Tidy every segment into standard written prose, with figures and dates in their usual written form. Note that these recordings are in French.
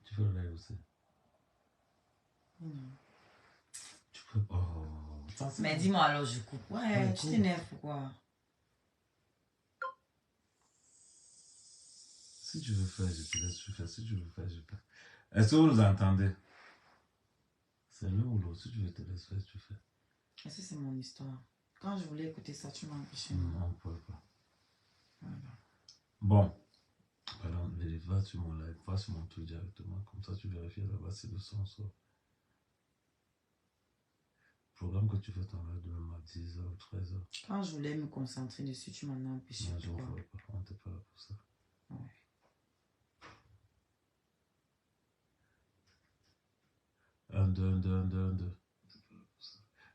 Tu fais le live aussi. Tu peux... Oh, mais dis-moi alors, je coupe. Ouais, tu t'énerves pourquoi? Si tu veux faire, je te laisse faire. Si tu veux faire, je fais. Est-ce que vous nous entendez? C'est l'un ou l'autre. Si tu veux te laisser faire, tu fais. Est-ce que c'est mon histoire? Quand je voulais écouter ça, tu m'as empêché. Non, on ne peut pas. Voilà. Bon. Alors, va sur mon live, va sur mon truc directement. Comme ça, tu vérifies là-bas si le son sort. Programme que tu fais ton live demain à 10h ou 13h. Quand je voulais me concentrer dessus, tu m'en as empêché. Non, je ne ferai pas. On n'était pas là pour ça. Ouais. 1, 2, 1, 2, 1, 2, 1, 2.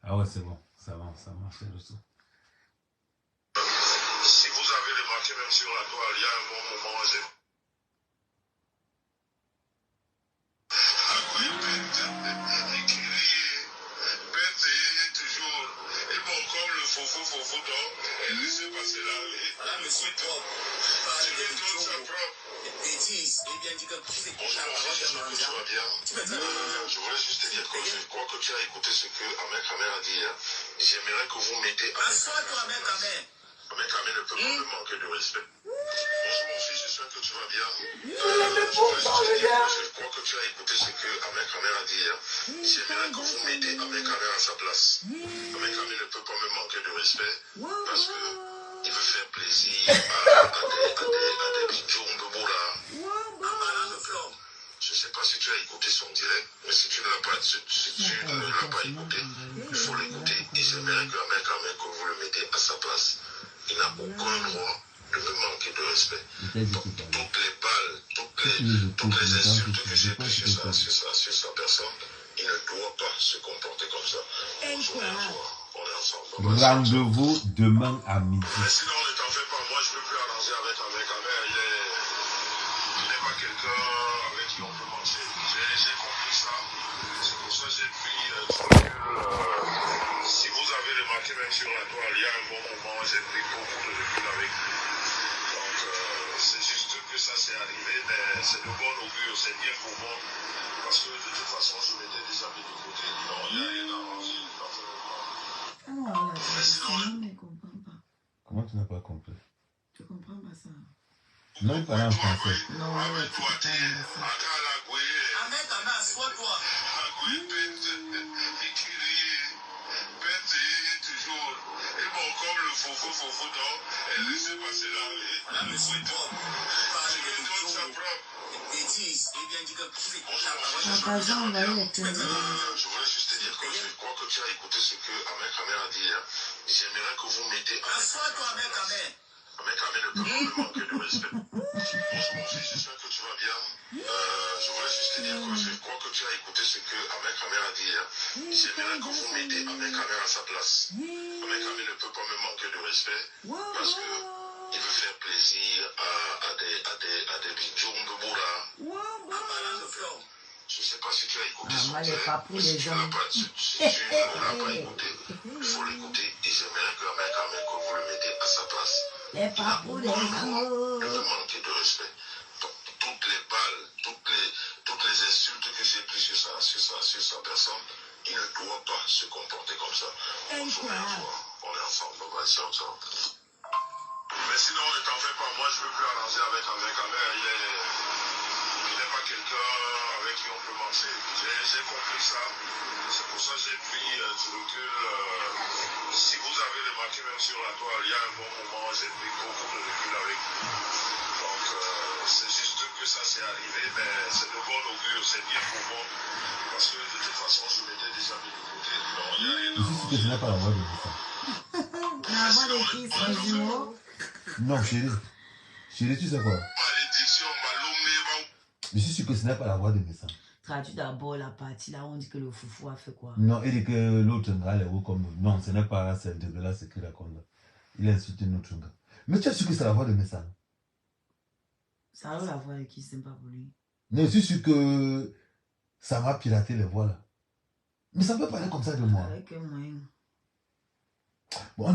Ah ouais, c'est bon. Ça va, ça marche le tout. Si vous avez remarqué, même sur la toile, il y a un bon moment, j'ai... toujours. Et bon, comme le fofo donc, elle laissait passer l'allée. Là, monsieur propre. Tu le donnes sa propre. Bêtise. Eh bien, dis que tu bonjour, mon fils, j'espère que tu vas bien. Je voulais juste te dire que je crois que tu as écouté ce que Ahmed Kamer a dit. J'aimerais que vous mettez... Assois-toi, Ahmed Kamer. Ahmed Kamer ne peut pas me manquer de respect. Bonjour, mon fils, j'espère que tu vas bien. Je voulais juste te dire que je crois que tu as écouté ce que Ahmed Kamer a dit. J'aimerais que vous mettez Ahmed Kamer à sa place. Ahmed Kamer ne peut pas me manquer de respect parce que il veut faire plaisir à des bitons de Boula. Je ne sais pas si tu as écouté son direct, mais si tu ne l'as pas, écouté, il faut l'écouter. Et j'aimerais que Ahmed Kamer, que vous le mettez à sa place. Il n'a aucun droit de me manquer de respect. Toutes les balles, toutes les insultes que j'ai prises sur sa personne, il ne doit pas se comporter comme ça. Bonjour, on est ensemble. Rendez-vous demain à midi. Mais sinon, ne t'en fais pas. Moi, je ne peux plus arranger avec Ahmed. Il n'est pas quelqu'un avec qui on peut marcher. J'ai compris ça. C'est pour ça que j'ai pris du recul. Si vous avez remarqué, même sur la toile, il y a un bon moment, j'ai pris beaucoup de recul avec lui. Donc, c'est juste que ça s'est arrivé, mais c'est de bon augure, c'est bien pour moi. Parce que de toute façon, je m'étais déjà mis de côté. Non, il n'y a rien à arranger. Mais sinon, je ne comprends pas. Comment tu n'as pas compris? Tu comprends pas ça? Non, il parle en français. Non, tu comprends pas ça. Ahmed, assois-toi. Toujours. Et bon, comme le fofo donc, elle laissait passer l'allée. Là, monsieur propre. Tu le donnes sa propre. Bêtise. Eh bien, dis que tu es je voulais juste te dire que je crois que tu as écouté ce que Ahmed Kamer a dit. J'aimerais que vous mettez... Assois-toi, Ahmed Kamer. Ahmed Kamer ne peut pas me manquer de respect. Bonjour, mon fils, j'espère que tu vas bien. Je voulais juste te dire que je crois que tu as écouté ce que Ahmed Kamer a dit. J'aimerais que vous mettez Ahmed Kamer à sa place. Ahmed Kamer ne peut pas me manquer de respect parce que il veut faire plaisir à des bitons de Boula. Je ne sais pas si tu as écouté son direct, mais si tu ne l'as pas écouté, il faut l'écouter. Et j'aimerais que Ahmed Kamer, que vous le mettez à sa place. Il n'a aucun droit de me manquer de respect. Toutes les balles, toutes les insultes que j'ai prises sur sa personne, il ne doit pas se comporter comme ça. Bonjour, on est ensemble, on va essayer ensemble. Mais sinon, ne t'en fais pas, moi je ne peux plus arranger avec Ahmed. Il n'est pas quelqu'un avec qui on peut marcher. J'ai compris ça. C'est pour ça que j'ai pris du recul. Si vous avez remarqué, même sur la toile, il y a un bon moment, j'ai pris beaucoup de recul avec lui. Donc, c'est juste que ça s'est arrivé, mais c'est de bon augure, c'est bien pour moi. Parce que de toute façon, je m'étais déjà mis de côté. Non, il n'y a rien à voir. Je n'ai pas la voix de ça. La voix de qui, c'est un jumeau? Non, chérie. Chérie, tu sais quoi? Je suis sûr que ce n'est pas la voix de Messa. Traduis d'abord la partie là où on dit que le foufou a fait quoi? Non, il dit que l'autre gars est comme... Non, ce n'est pas celle de là, c'est qu'il raconte. Il a insulté notre gars. Mais tu es sûr que c'est la voix de Messa? C'est alors la voix de qui, c'est pas pour lui? Non, je suis sûr que ça va pirater les voix là. Mais ça peut parler comme ça de moi. Avec un moyen. Bon,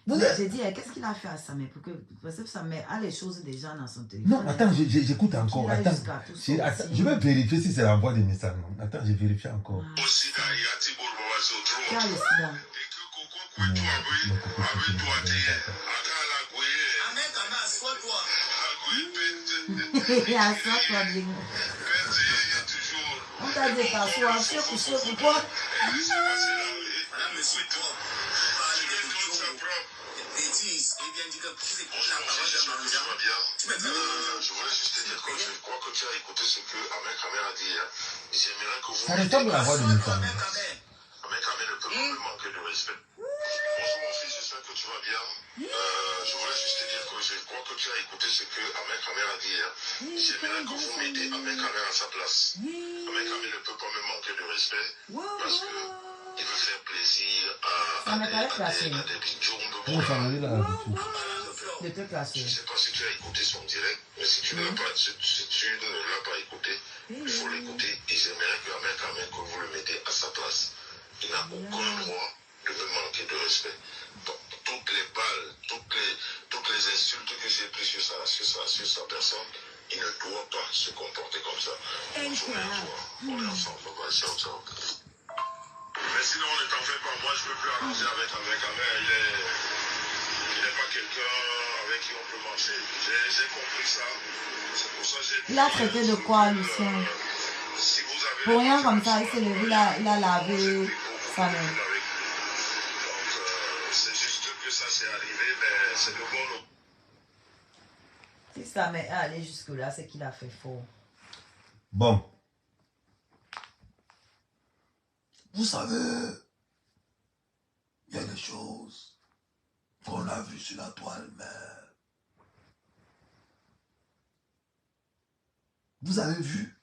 J'ai dit, qu'est-ce qu'il a fait à Samet pour que... Parce que Samet a les choses déjà dans son téléphone. Non, attends, j'écoute encore. Attends, je vais vérifier si c'est l'envoi des messages. Attends, je vérifie encore. Qui a le sida? Assois-toi, Bingo. On t'a dit t'asseoir, tu es couché pourquoi? Je voulais juste te dire que je crois que tu as écouté ce que Ahmed Kamer a dit. J'aimerais que vous... Ça ressemble à la voix de Messam. Ahmed Kamer ne peut pas me manquer de respect. Bonjour mon fils, j'espère que tu vas bien. Je voulais juste te dire que je crois que tu as écouté ce que Ahmed Kamer a dit. J'aimerais que vous mettez Ahmed Kamer à sa place. Ahmed Kamer ne peut pas me manquer de respect parce que il veut faire plaisir à des bidjons de Comment ça va là? De te classer. Je ne sais pas si tu as écouté son direct, mais si tu ne l'as pas écouté, il faut l'écouter. Et j'aimerais que Ahmed Kamer, que vous le mettez à sa place. Il n'a aucun droit de me manquer de respect. Toutes les balles, toutes les insultes que j'ai prises sur sa personne, il ne doit pas se comporter comme ça. On est ensemble. Ciao, ciao. Mais sinon, ne t'en fais pas. Moi, je ne peux plus arranger avec Kamer. Il n'est pas quelqu'un avec qui on peut marcher. J'ai compris ça. C'est pour ça que j'ai... Il a traité de quoi, Lucien? Si vous avez... Pour rien comme ça, il s'est levé, il a lavé sa main. Donc, c'est juste que ça s'est arrivé, mais c'est le bon... Si sa main est allée jusque-là, c'est qu'il a fait fort. Bon. Vous savez, il y a des choses qu'on a vues sur la toile, mais... Vous avez vu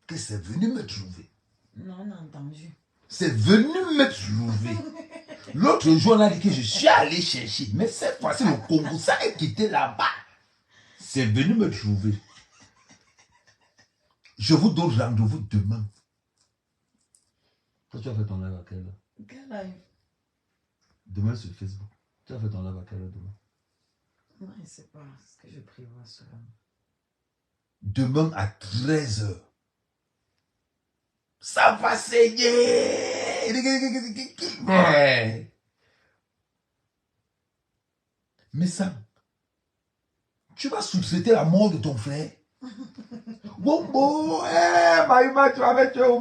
que c'est venu me trouver. Non, on a entendu. C'est venu me trouver. L'autre jour, on a dit que je suis allé chercher. Mais cette fois-ci, le Congo, ça est quitté là-bas. C'est venu me trouver. Je vous donne rendez-vous demain. Toi, tu as fait ton live à quelle heure? Quel live? Demain sur Facebook. Tu as fait ton live à quelle heure demain? Non, je ne sais pas ce que je prévois cela. Demain à 13h. Ça va saigner. Mais ça, tu vas sous-traiter la mort de ton frère. Bombo, Maïma, tu vas mettre oh,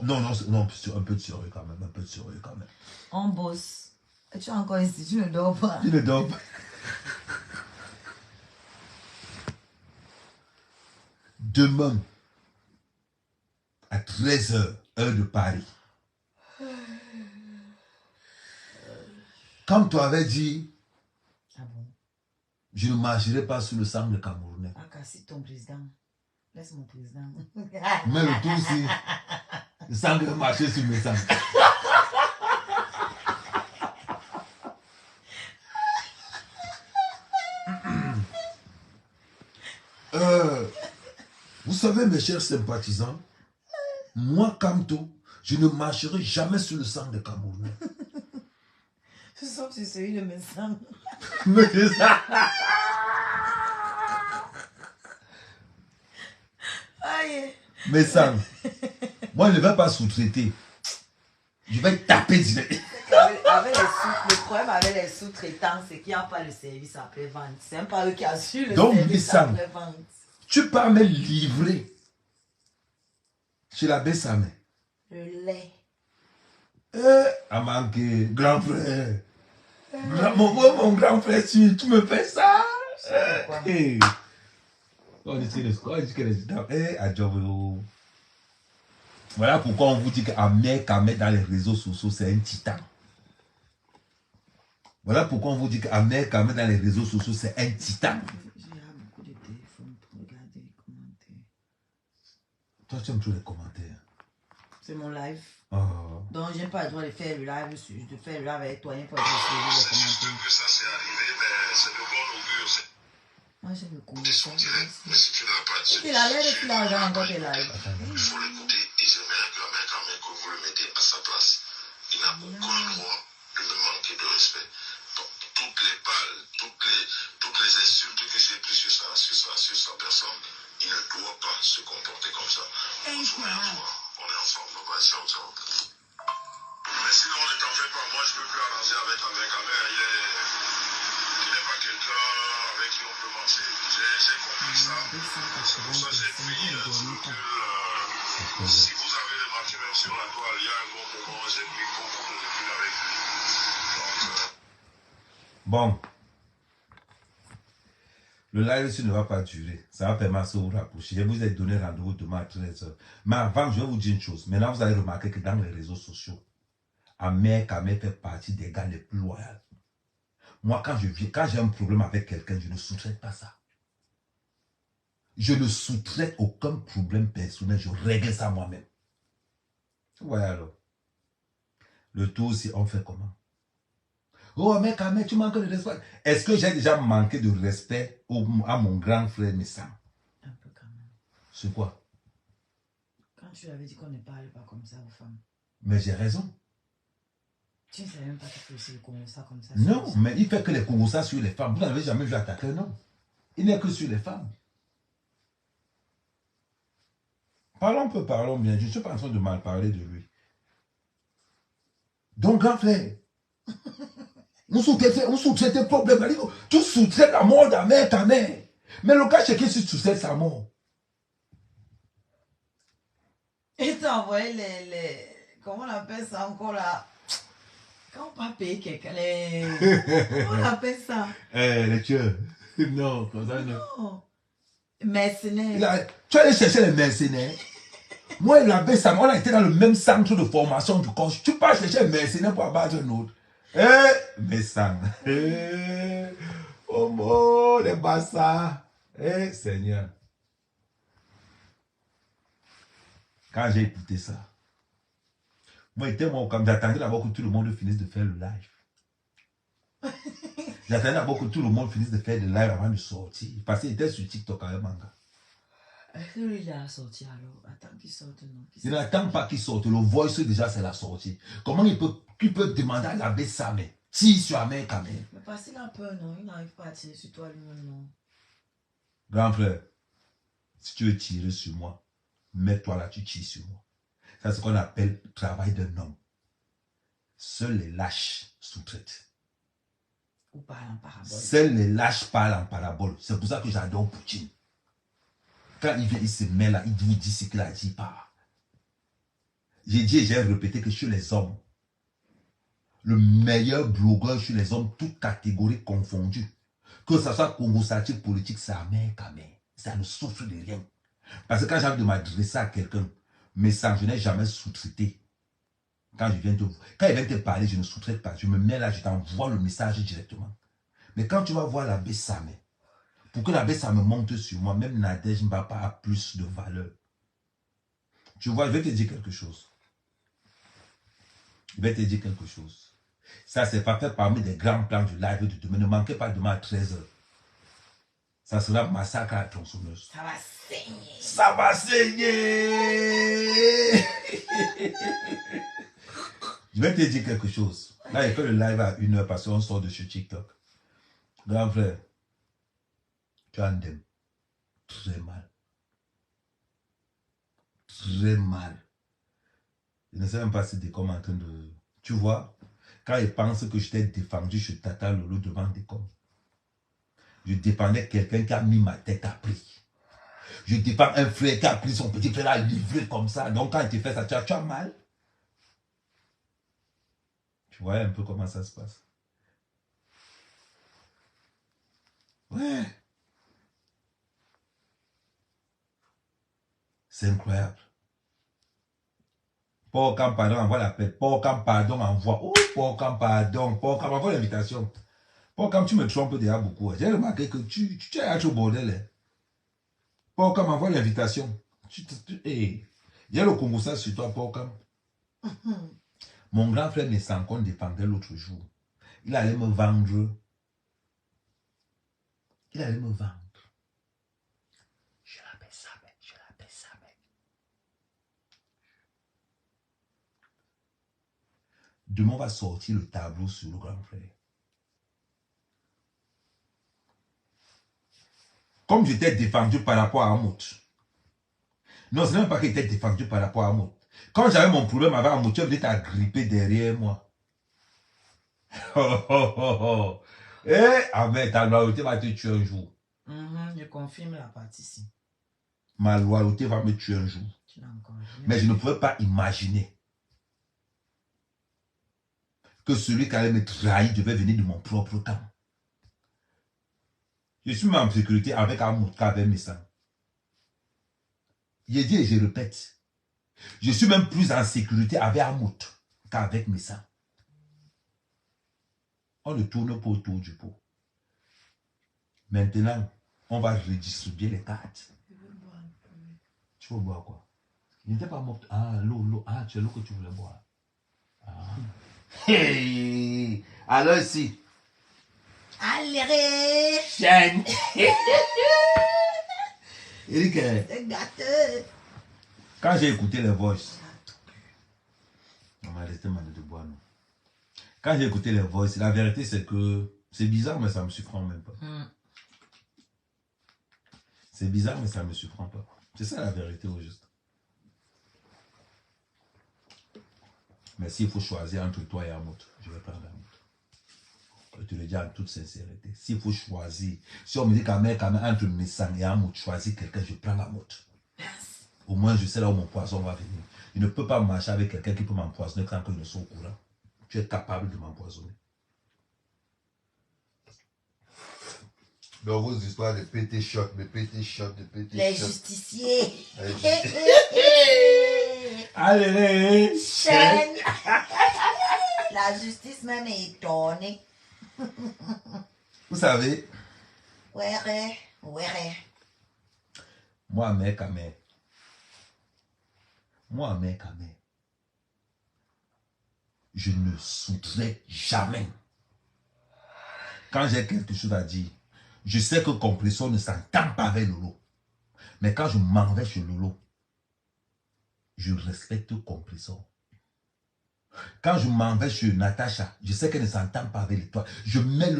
non, un peu de sérieux quand même, On bosse. Et tu es encore ici, tu ne dors pas. Tu ne dors pas. Demain, à 13h, heure de Paris. Comme tu avais dit, ah bon? Je ne marcherai pas sur le sang de Camerounais. Ah, casse ton président. Laisse mon président. Mais le tout, c'est le sang de marcher sur mes sangs. Vous savez, mes chers sympathisants, moi, Kamto, je ne marcherai jamais sur le sang de Camerounais. Sauf si c'est celui de mes sangs. Mais c'est ça. Aïe. Mes sangs. Moi, je ne vais pas sous-traiter. Je vais taper direct. Le problème avec les sous-traitants, c'est qu'il n'y a pas le service après-vente. C'est même pas eux qui assurent le service après-vente. Tu peux me livrer chez la Bessamé. Le lait. À manquer, grand frère. Mon grand frère, tu me fais ça. Voilà pourquoi on vous dit qu'Ahmed Kamer dans les réseaux sociaux, c'est un titan. Voilà pourquoi on vous dit qu'Ahmed Kamer dans les réseaux sociaux, c'est un titan. J'ai beaucoup de téléphones pour regarder les commentaires. Toi, tu aimes tous les commentaires. C'est mon live. Oh. Donc, je n'ai pas le droit de faire le live, avec toi. Il n'y a pas le droit de faire les commentaires. Que ça s'est arrivé, mais c'est de bon augure. Moi, j'aime le coup. Mais si tu n'as pas de... Il a l'air de qu'il a encore des lives. Il faut l'écouter et j'aimerais que vous le mettez à sa place. Il n'a aucun droit de me manquer de respect. Donc, toutes les balles, toutes les insultes que j'ai prises sur sa personne, il ne doit pas se comporter comme ça. Bonjour et à toi. On est ensemble. Bye, ciao, ciao. Mais sinon, ne t'en fais pas. Moi, je ne peux plus arranger avec Amel. Il n'est pas quelqu'un avec qui on peut marcher. J'ai compris ça. C'est pour ça que j'ai pris si vous avez remarqué même sur la toile, il y a un bon moment, j'ai pris beaucoup de recul avec lui. Donc, Bon. Le live ici ne va pas durer. Ça va permettre de vous rapprocher. Je vous ai donné rendez-vous demain à 13h. Mais avant, je vais vous dire une chose. Maintenant, vous allez remarquer que dans les réseaux sociaux, Amer Kamel fait partie des gars les plus loyaux. Moi, quand j'ai un problème avec quelqu'un, je ne sous-traite pas ça. Je ne sous-traite aucun problème personnel. Je règle ça moi-même. Ouais, alors. Le tout, si on fait comment? Oh, mais Kamel, tu manques de respect. Est-ce que j'ai déjà manqué de respect à mon grand frère Messam? Un peu quand même. C'est quoi? Quand tu avais dit qu'on ne parle pas comme ça aux femmes. Mais j'ai raison. Tu ne savais même pas qu'il fait aussi le Congossa comme ça. Non, mais il fait que les Congossa sur les femmes. Vous n'avez jamais vu attaquer, non. Il n'est que sur les femmes. Parlons peu, parlons bien. Je ne suis pas en train de mal parler de lui. Donc, grand frère, on sous-traite le problème. Tu sous-traites la mort d'Amer Kamel. Mais le cas, c'est que tu sous-traites sa mort. Et t'as envoyé les... Comment on appelle ça encore là? Quand on va payer quelqu'un, comment on appelle ça? Les tueurs. Non, comme ça, non. Non. Mercenaires. Tu allais chercher les mercenaires. Moi et l'abbé Sam, on a été dans le même centre de formation du corps. Tu pars chercher les mercenaires pour abattre un autre. Mais Sam. Oh mon, les bassas. Seigneur. Quand j'ai écouté ça, moi, comme j'attendais d'abord que tout le monde finisse de faire le live. J'attendais d'abord que tout le monde finisse de faire le live avant de sortir. Parce qu'il était sur TikTok avec Manga. Est-ce que lui, il a sorti alors? Attends qu'il sorte, non? Il n'attend pas qu'il sorte. Le voice, déjà, c'est la sortie. Comment il peut demander à l'abbé Sam, tire sur Amer Kamel? Mais parce qu'il a peur, non? Il n'arrive pas à tirer sur toi lui-même, non? Grand frère, si tu veux tirer sur moi, mets-toi là, tu tires sur moi. C'est ce qu'on appelle le travail d'un homme. Seuls les lâches sous-traitent. Ou parlent en parabole. Seuls les lâches parlent en parabole. C'est pour ça que j'adore Poutine. Quand il vient, il se met là, il vous dit ce qu'il a dit pas. J'ai dit et j'ai répété que chez les hommes, le meilleur blogueur chez les hommes, toutes catégories confondues, que ce soit conversatif politique, c'est Amer Kamel. Ça ne souffre de rien. Parce que quand j'ai envie de m'adresser à quelqu'un, mais ça, je n'ai jamais sous-traité. Quand il vient te parler, je ne sous-traite pas. Je me mets là, je t'envoie le message directement. Mais quand tu vas voir l'abbé Sam, pour que l'abbé Sam monte sur moi, même Nadège Mbapa a plus de valeur. Tu vois, je vais te dire quelque chose. Je vais te dire quelque chose. Ça, c'est pas fait parmi les grands plans du live de demain. Ne manquez pas demain à 13h. Ça sera massacre à la tronçonneuse. Ça va saigner. Ça va saigner. Je vais te dire quelque chose. Là, il fait le live à 1h parce qu'on sort de chez TikTok. Grand frère, tu en aimes très mal. Très mal. Je ne sais même pas si Décom est en train de... Tu vois, quand il pense que je t'ai défendu chez Tata Lolo devant Décom, je défendais quelqu'un qui a mis ma tête à prix. Je défends un frère qui a pris son petit frère à livrer comme ça. Donc quand il te fait ça, tu as mal. Tu vois un peu comment ça se passe. Ouais. C'est incroyable. Paul Cam, pardon, envoie l'appel. Paul Cam, pardon, envoie. Oh, Paul Cam, pardon. Paul Cam, envoie l'invitation. Paul Cam, tu me trompes déjà beaucoup. J'ai remarqué que tu es à tout bordel. Paul Cam, envoie l'invitation. Hey. Il y a le Congossa sur toi, Paul Cam. Mon grand frère Nessan qu'on défendait l'autre jour. Il allait me vendre. Il allait me vendre. Je l'appelle ça, mec. Je l'appelle ça, mec. Demain, on va sortir le tableau sur le grand frère. Comme j'étais défendu par rapport à Amout. Non, ce n'est même pas qu'il était défendu par rapport à Amout. Quand j'avais mon problème avec Amout, tu venais t'agripper derrière moi. Oh, oh, oh, oh. Eh, avec ta loyauté va te tuer un jour. Je confirme la partie-ci. Ma loyauté va me tuer un jour. Tu l'as encore dit. Mais je ne pouvais pas imaginer que celui qui allait me trahir devait venir de mon propre camp. Je suis même en sécurité avec Amout qu'avec mes sangs. J'ai dit et je répète. Je suis même plus en sécurité avec Amout qu'avec mes sangs. On ne tourne pas autour du pot. Maintenant, on va redistribuer les cartes. Je veux boire un peu. Tu veux boire quoi? Il n'était pas mort. Ah, l'eau. Ah, tu as l'eau que tu voulais boire. Ah. Hey! Alors ici. Allez! Chaîne. Eric, C'est gâteux. quand j'ai écouté les voices, on m'a resté mal de boire, non. Quand j'ai écouté les voices, la vérité c'est que c'est bizarre, mais ça me surprend même pas. C'est bizarre, mais ça me surprend pas. C'est ça la vérité au juste. Mais s'il faut choisir entre toi et Amout, je vais prendre Amout. Je te le dis en toute sincérité. S'il faut choisir, si on me dit quand même entre Messang et Amout, choisis quelqu'un, je prends Amout. Au moins, je sais là où mon poisson va venir. Je ne peux pas marcher avec quelqu'un qui peut m'empoisonner quand je ne suis au courant. Tu es capable de m'empoisonner. Dans vos histoires de pété shot, de pété shot, de pété Les shot. justiciers. Allez, Chaîne. La justice même est étonnée. vous savez, Ouais. moi, mec, je ne soudrais jamais. Quand j'ai quelque chose à dire, je sais que Compression ne s'entend pas avec Lolo. Mais quand je m'en vais chez Lolo, je respecte Compression. Quand je m'en vais chez Natacha, je sais qu'elle ne s'entend pas avec toi.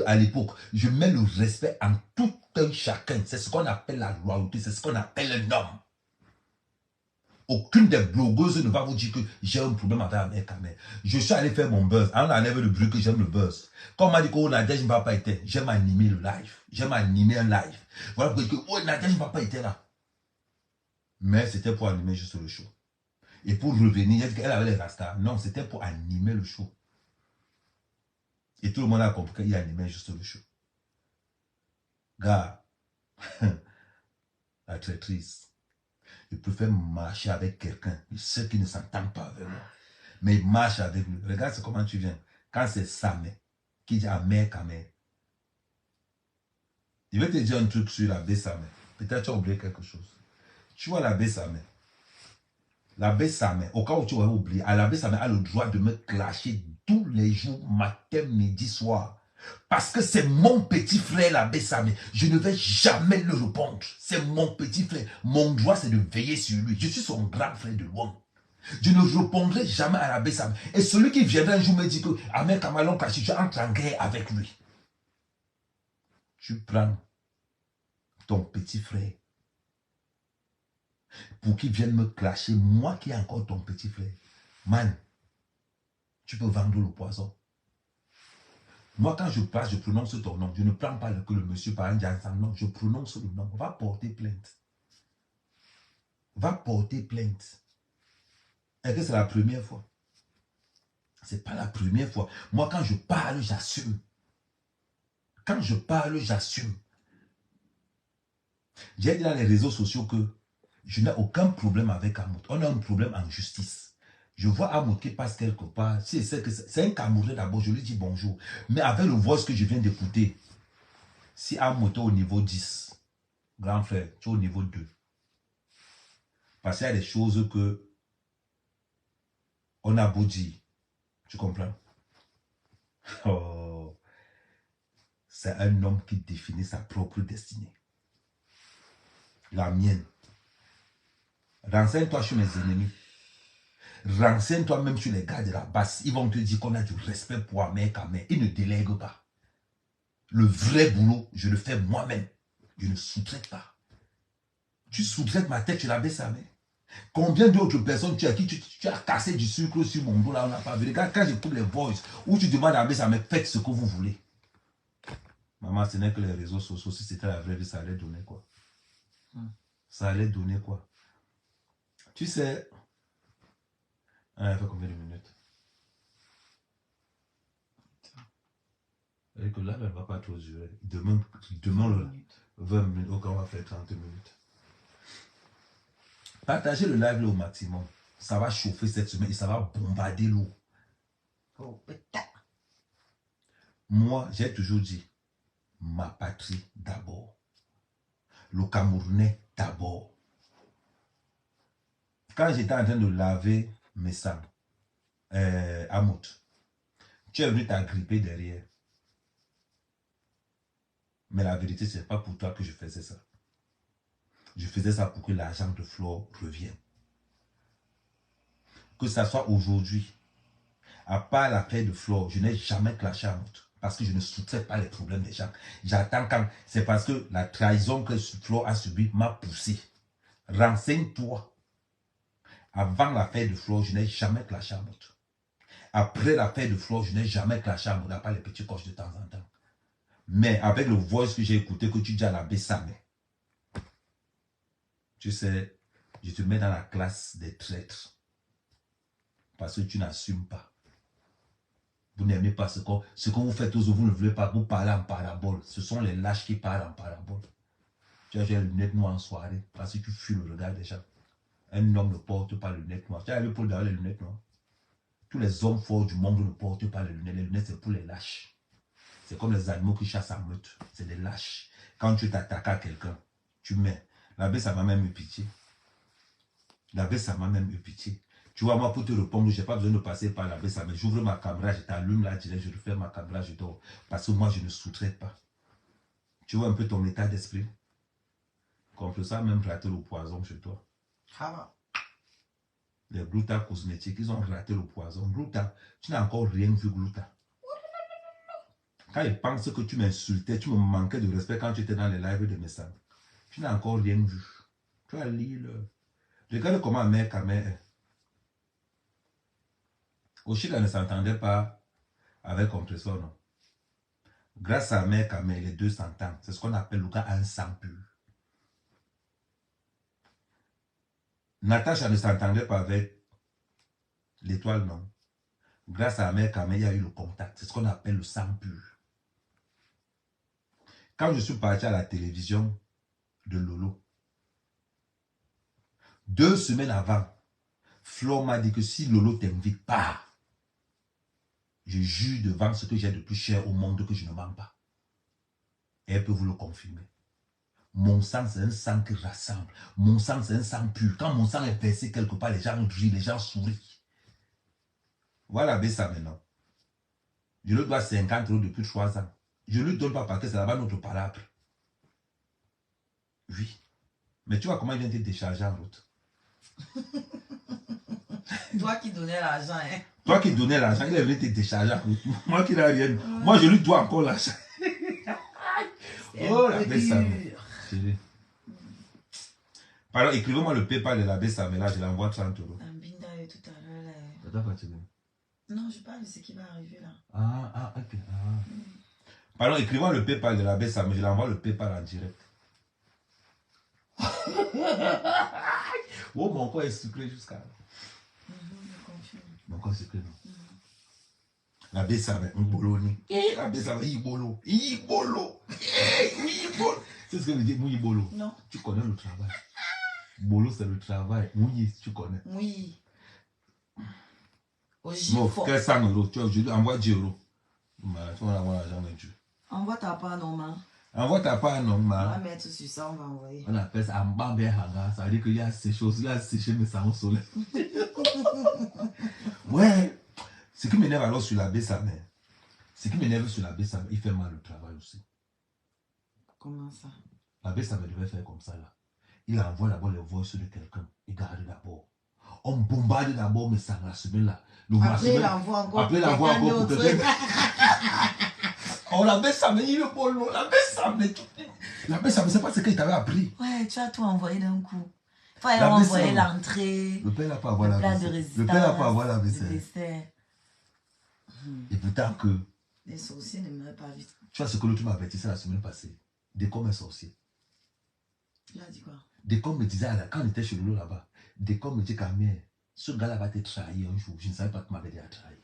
À l'époque, je mets le respect en tout un chacun. C'est ce qu'on appelle la loyauté, c'est ce qu'on appelle un homme. Aucune des blogueuses ne va vous dire que j'ai un problème avec Kamel. Je suis allé faire mon buzz. On enlève le bruit que j'aime le buzz. Comme on m'a dit que Nadège ne va pas être, j'aime animer le live. J'aime animer un live. Voilà pourquoi Nadège ne va pas être là. Mais c'était pour animer juste le show. Et pour revenir, elle avait les rastas. Non, c'était pour animer le show. Et tout le monde a compris qu'il animait juste le show. Gars, la traîtrise. Je préfère marcher avec quelqu'un, ceux qui ne s'entendent pas avec moi. Mais il marche avec lui. Regarde comment tu viens. Quand c'est Samé qui dit Amé Kamé. Je vais te dire un truc sur la Bessamé. Peut-être tu as oublié quelque chose. Tu vois la Bessamé. La Bessamé, au cas où tu aurais oublié, la Bessamé a le droit de me clasher tous les jours, matin, midi, soir. Parce que c'est mon petit frère, la Bessamé. Je ne vais jamais le répondre. C'est mon petit frère. Mon droit, c'est de veiller sur lui. Je suis son grand frère de loin. Je ne répondrai jamais à la Bessamé. Et celui qui viendra un jour me dit que Ahmed Kamalon Kachi, tu entres en guerre avec lui. Tu prends ton petit frère pour qu'il vienne me clasher, moi qui ai encore ton petit frère. Man, tu peux vendre le poison. Moi, quand je passe, je prononce ton nom. Je ne prends pas que le monsieur par un ensemble. Non, je prononce le nom. Va porter plainte. Va porter plainte. Est-ce que c'est la première fois? Ce n'est pas la première fois. Moi, quand je parle, j'assume. Quand je parle, j'assume. J'ai dit dans les réseaux sociaux que je n'ai aucun problème avec Amout. On a un problème en justice. Je vois Amout qui passe quelque part. C'est un Camerounais d'abord, je lui dis bonjour. Mais avec le voice que je viens d'écouter, si Amout est au niveau 10, grand frère, tu es au niveau 2. Parce qu'il y a des choses que on a beau dire. Tu comprends? Oh, c'est un homme qui définit sa propre destinée. La mienne. Renseigne-toi sur mes ennemis. Renseigne-toi même sur les gars de la base. Ils vont te dire qu'on a du respect pour Ahmed Kamel. Ils ne délèguent pas. Le vrai boulot, je le fais moi-même. Je ne sous-traite pas. Tu sous-traites ma tête, tu la baisses à main. Combien d'autres personnes tu as cassé du sucre sur mon dos là, on n'a pas vu. Quand j'écoute les voices, où tu demandes à baisser à main, faites ce que vous voulez. Maman, ce n'est que les réseaux sociaux. Si c'était la vraie vie, ça allait donner quoi? Ça allait donner quoi? Tu sais, elle fait combien de minutes? Elle dit que là, elle ne va pas trop durer. Demain le 20 minutes, on va faire 30 minutes. Partagez le live là au maximum. Ça va chauffer cette semaine et ça va bombarder l'eau. Oh, putain. Moi, j'ai toujours dit, ma patrie d'abord. Le Camerounais d'abord. Quand j'étais en train de laver mes sangs, Amout, tu es venu t'agripper derrière. Mais la vérité, ce n'est pas pour toi que je faisais ça. Je faisais ça pour que l'argent de Flore revienne. Que ça soit aujourd'hui, à part l'affaire de Flore, je n'ai jamais clashé Amout. Parce que je ne sous-traite pas les problèmes des gens. J'attends quand... C'est parce que la trahison que Flore a subie m'a poussé. Renseigne-toi. Avant l'affaire de Flore, je n'ai jamais clashé Amout. Après l'affaire de Flore, je n'ai jamais clashé Amout, à part les petits coches de temps en temps. Mais avec le voice que j'ai écouté, que tu dis à la Bessame, tu sais, je te mets dans la classe des traîtres. Parce que tu n'assumes pas. Vous n'aimez pas ce que vous faites aux autres, vous ne voulez pas, vous parlez en parabole. Ce sont les lâches qui parlent en parabole. Tu as les lunettes noires en soirée, parce que tu fuis le regard des gens. Un homme ne porte pas les lunettes noires. Tu as vu pour les lunettes noires. Tous les hommes forts du monde ne portent pas les lunettes. Les lunettes, c'est pour les lâches. C'est comme les animaux qui chassent en meute. C'est des lâches. Quand tu t'attaques à quelqu'un, tu mets. La baisse, ça m'a même eu pitié. La baisse, ça m'a même eu pitié. Tu vois, moi, pour te répondre, je n'ai pas besoin de passer par la baisse. Mais j'ouvre ma caméra, je t'allume là, je refais ma caméra, je dors. Parce que moi, je ne sous-traite pas. Tu vois un peu ton état d'esprit. Contre ça, même rater le poison chez toi. Ah va. Les Gluta cosmétiques, ils ont raté le poison. Gluta, tu n'as encore rien vu, Gluta. Quand ils pensent que tu m'insultais, tu me manquais de respect quand tu étais dans les lives de messages. Tu n'as encore rien vu. Tu as lu le... Regarde comment mère Kamel est. Oshika ne s'entendait pas avec Compressor, non. Grâce à mère Kamel, les deux s'entendent. C'est ce qu'on appelle le cas un sang pur. Natacha ne s'entendait pas avec l'étoile, non. Grâce à mère Kamel, il y a eu le contact. C'est ce qu'on appelle le sang pur. Quand je suis parti à la télévision de Lolo, 2 semaines avant, Flore m'a dit que si Lolo ne t'invite pas, je jure devant ce que j'ai de plus cher au monde que je ne mens pas. Et elle peut vous le confirmer. Mon sang, c'est un sang qui rassemble. Mon sang, c'est un sang pur. Quand mon sang est versé quelque part, les gens rient, les gens sourient. Voilà ça maintenant. Je lui dois 50 € depuis 3 ans. Je ne lui donne pas parce que c'est là-bas notre palabre. Oui. Mais tu vois comment il vient te décharger en route. Toi qui donnais l'argent, hein. Toi qui donnais l'argent, il est venu te décharger en route. Moi qui n'ai rien. Moi, je lui dois encore l'argent. Oh, la Bessame. Pardon, écrivez-moi le PayPal de la Bessame. Là, je l'envoie 30 €. Ambinda tout à l'heure, là. T'as fatigué? Non, je parle de ce qui va arriver là. Ok. Pardon, écrivez-moi le PayPal de la Bessame. Je l'envoie le PayPal en direct. Oh, mon corps est sucré jusqu'à... Mon corps est sucré, non. La Bessame, un boloni. La Bessame, ibolo. Ibolo. Ibolo. C'est ce que veut dire ibolo. Non. Tu connais le travail. Bolo, c'est le travail. Oui, tu connais. Oui. Au Non, Gifo. 100 €. Tu vois, je lui envoie 10 €. Tu vas avoir l'argent de Dieu. Envoie ta part, non, man. Envoie ta part, non, On man. va mettre sur ça, on va envoyer. On appelle ça Mbambe Haga. Ça veut dire qu'il y a ces choses, il a séché mes sangs au soleil. Ouais. Ce qui m'énerve alors sur la Bessame, ce qui m'énerve sur la Bessame, il fait mal le travail aussi. Comment ça? La Bessame devait faire comme ça là. Il envoie d'abord les voices de quelqu'un. Il garde d'abord. On bombarde d'abord mes sangs la semaine là. Après, il envoie encore. Après, il envoie encore pour quelqu'un. On la baisse ça, mais il est bon, on la baisse ça, mais la baisse ça, mais c'est pas ce qu'il t'avait appris. Ouais, tu as tout envoyé d'un coup. Il faut La envoyer vaisselle. l'entrée. Le père n'a pas avoir Le la plat de vaisselle. résistance. Le père n'a pas avoir la Le vaisselle. dessert. Et pourtant que, Les sorciers ne meurent pas vite. tu vois ce que l'autre m'a averti la semaine passée. Décom est sorcier. Il a dit quoi? Décom me disait, quand on était chez Lolo là-bas, Décom me dit quand même, ce gars-là va te trahir un jour. Je ne savais pas que tu m'avais déjà trahi.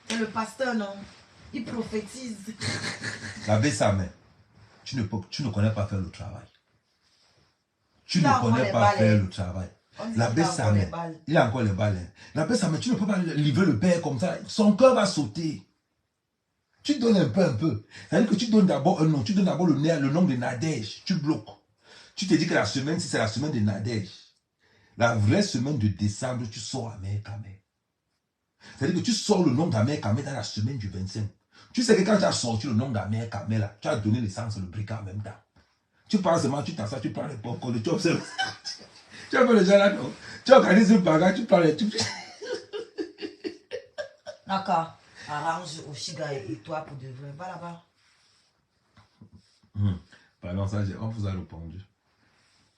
C'est le pasteur, non? Il prophétise. La baisse sa main. Tu ne connais pas faire le travail. Tu Il a ne encore connais les pas balles, faire hein. le travail. On dit La qu'il a baisse sa encore les main. balles. Il a encore les balles. Hein. La baisse sa main. Tu ne peux pas livrer le père comme ça. Son cœur va sauter. Tu donnes un peu. C'est-à-dire que tu donnes d'abord un nom. Tu donnes d'abord le nom de Nadège. Tu bloques. Tu te dis que la semaine, si c'est la semaine de Nadège, la vraie semaine de décembre, tu sors à mère Kamé. C'est-à-dire que tu sors le nom de ta mère Kamé dans la semaine du 25. Tu sais que quand tu as sorti le nom de ta mère Kamé, là, tu as donné l'essence et le briquet en même temps. Tu parles seulement, tu t'assois, tu prends les popcorn, tu observes. Tu as fait les gens là, non? Tu organises une bagarre, tu prends les trucs. D'accord. Arrange Oshiga et toi pour de vrai. Va là-bas. Pardon, ça, on vous a répondu.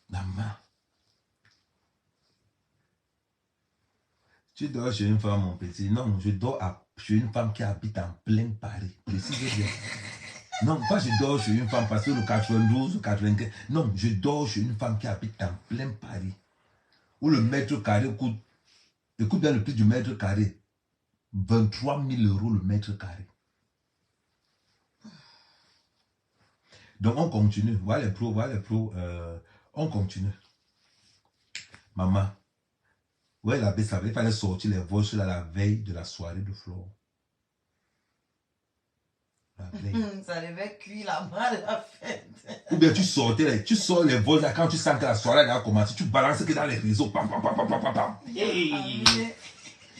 Maman. Tu dors chez une femme, mon petit. Non, je dors chez une femme qui habite en plein Paris. Précise bien. Non, pas je dors chez une femme parce que le 92 ou 95. Non, je dors chez une femme qui habite en plein Paris. Où le mètre carré coûte, écoute bien le prix du mètre carré. 23 000 € le mètre carré. Donc on continue. Voilà les pros, on continue. Maman. Ouais, la baisse, il fallait sortir les voices là la veille de la soirée de Flore. La veille. Ça devait cuire là-bas la fête. Ou bien tu sors les vols là quand tu sens que la soirée a commencé, tu balances que dans les réseaux. Pam, pam, pam, pam, pam, pam. Hey.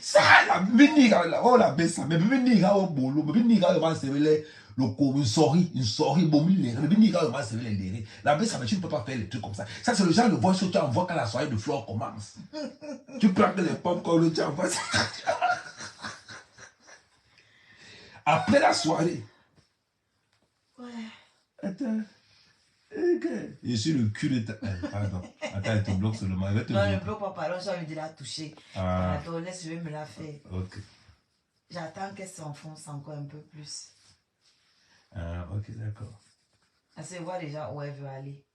Ça, la miniga, oh la baisse, mais miniga au boulot, mais miniga va se révéler le coup, une souris, bon, mais miniga va se révéler. La baisse, mais tu ne peux pas faire les trucs comme ça. Ça, c'est le genre de voice que tu envoies quand la soirée de Flore commence. Tu prends que les pommes comme le tu envoies. Après la soirée. Ouais. Attends. Okay. Je suis le cul de ta... pardon. Attends, elle te bloque seulement. Non, ne bloque pas, pardon, j'ai envie de la toucher. Ah. Attends, laisse, je vais me la faire. Ok. J'attends qu'elle s'enfonce encore un peu plus. Ah, ok, d'accord. Elle se voit déjà où elle veut aller.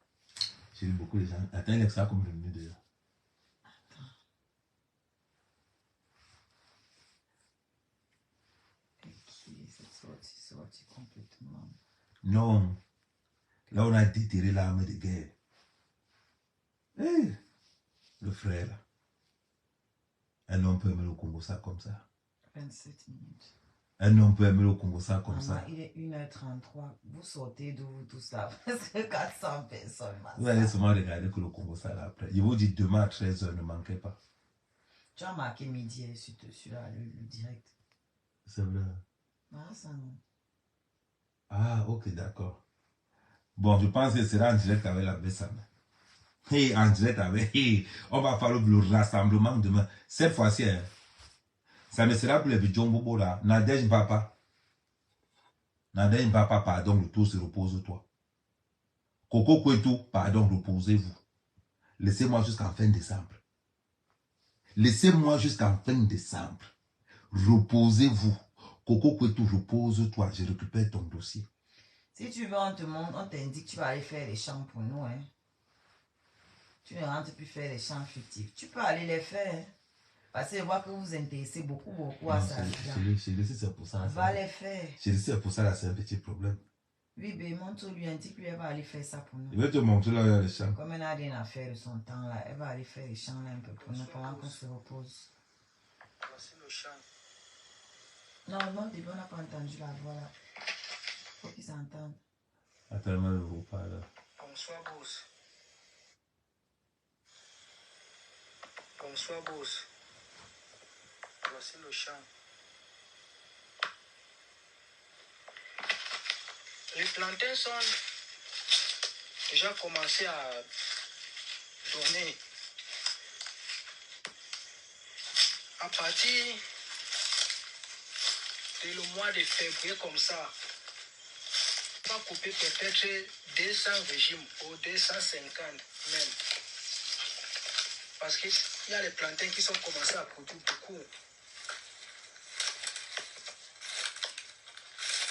J'ai eu beaucoup de gens. Attends, il est ça comme revenu déjà. Attends. Ok, c'est sorti complètement. Non. Là, on a déterré l'arme de guerre. Hey, le frère, là. Un homme peut aimer le Congo ça comme ça. 27 minutes. Un homme peut aimer le Congo ça comme ça. Il est 1h33. Vous sortez d'où tout ça? Parce que 400 personnes. Vous allez seulement regarder que le Congo ça là après. Je vous dis demain à 13h, ne manquez pas. Tu as marqué midi sur le direct. C'est vrai. Ah, ça non. Ah, ok, d'accord. Bon, je pense que ce sera en direct avec la Bessame. Hey, en direct avec. Hey, on va faire le rassemblement demain. Cette fois-ci, hein, ça ne sera plus les vidéos bobo là. Nadège Papa. Nadège Papa, pardon, le tour se repose-toi. Coco Kwetou, pardon, reposez-vous. Laissez-moi jusqu'en fin décembre. Laissez-moi jusqu'en fin décembre. Reposez-vous. Coco Kwetou, repose-toi. Je récupère ton dossier. Si tu veux, on t'indique que tu vas aller faire les chants pour nous. Hein. Tu ne rentres plus faire les chants fictifs. Tu peux aller les faire. Parce que je vois que vous vous intéressez beaucoup à ça. Chérie, c'est pour ça. Va les faire. Chérie, c'est pour ça, là, c'est un petit problème. Oui, mais montre-lui, indique lui, elle va aller faire ça pour nous. Je vais te montrer là, il y a les chants. Comme elle n'a rien à faire de son temps là, elle va aller faire les chants là un peu pour nous pendant qu'on se repose. Voici le chant. Normalement, au début, on n'a pas entendu la voix là. Faut qu'ils s'entendent. Attends, moi, je vous parle. Bonsoir, boss. Bonsoir, boss. Voici le chant. Les plantains sont déjà commencé à donner À partir du mois de février comme ça, on va couper peut-être 200 régimes ou 250 même. Parce qu'il y a les plantains qui sont commencés à produire beaucoup.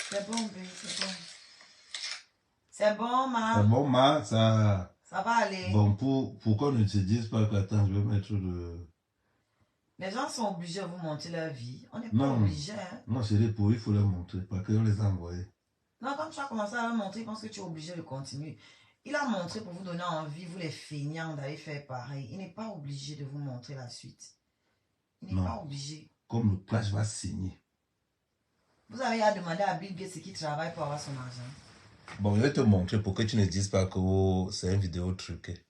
C'est bon, bébé, c'est bon. C'est bon, ma. C'est bon, ma, ça... Ça va aller. Bon, pourquoi ne te disent pas qu'attends, je vais mettre le... Les gens sont obligés de vous montrer leur vie. On n'est pas Non. obligé. Hein. Non, c'est des pour il faut leur montrer, pas qu'on les a envoyés. Non, quand tu as commencé à leur montrer, je pense que tu es obligé de continuer. Il a montré pour vous donner envie, vous les feignants, d'aller faire pareil. Il n'est pas obligé de vous montrer la suite. Il n'est pas obligé. Comme le clash va saigner. Vous avez à demander à Bill Gates qui travaille pour avoir son argent. Bon, je vais te montrer pour que tu ne dises pas que c'est une vidéo truquée.